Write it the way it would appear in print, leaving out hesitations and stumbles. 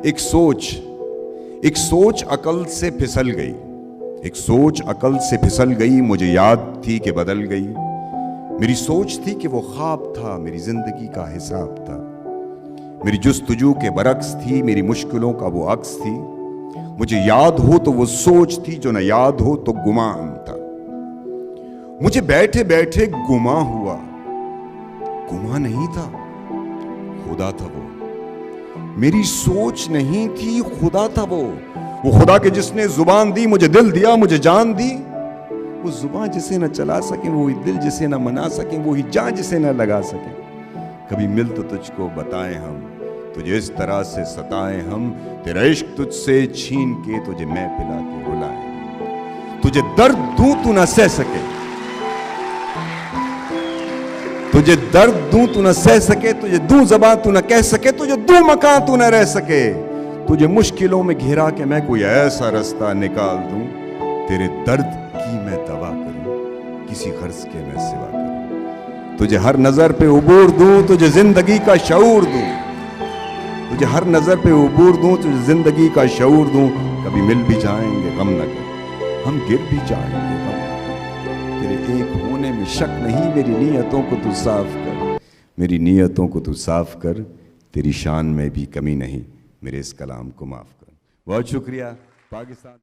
ایک سوچ عقل سے پھسل گئی، ایک سوچ عقل سے پھسل گئی، مجھے یاد تھی کہ بدل گئی۔ میری سوچ تھی کہ وہ خواب تھا، میری زندگی کا حساب تھا، میری جستجو کے برعکس تھی، میری مشکلوں کا وہ عکس تھی۔ مجھے یاد ہو تو وہ سوچ تھی، جو نہ یاد ہو تو گمان تھا۔ مجھے بیٹھے بیٹھے گماں ہوا، گماں نہیں تھا، خدا تھا وہ۔ میری سوچ نہیں تھی، خدا تھا وہ خدا کے جس نے زبان دی، مجھے دل دیا، مجھے جان دی۔ وہ زبان جسے نہ چلا سکیں، وہی دل جسے نہ منا سکیں، وہی جان جسے نہ لگا سکیں۔ کبھی مل تو تجھ کو بتائیں ہم، تجھے اس طرح سے ستائیں ہم، تیرا عشق تجھ سے چھین کے تجھے میں پلا کے رلائیں۔ تجھے درد دوں تو نہ سہ سکے، تجھے درد دوں تو نہ سہ سکے، تجھے دوں زبان تو نہ کہہ سکے، تجھے دوں مکان تو نہ رہ سکے۔ تجھے مشکلوں میں گھرا کے میں کوئی ایسا رستہ نکال دوں، تیرے درد کی میں دوا کروں، کسی غرض کے میں سوا کروں۔ تجھے ہر نظر پہ عبور دوں، تجھے زندگی کا شعور دوں، تجھے ہر نظر پہ عبور دوں، تجھے زندگی کا شعور دوں۔ کبھی مل بھی جائیں گے غم نہ کر، ہم گر بھی جائیں گے غم نہ کر۔ تیرے ایک ہونے میں شک نہیں، میری نیتوں کو تو صاف کر، میری نیتوں کو تو صاف کر، تیری شان میں بھی کمی نہیں، میرے اس کلام کو معاف کر۔ بہت شکریہ پاکستان۔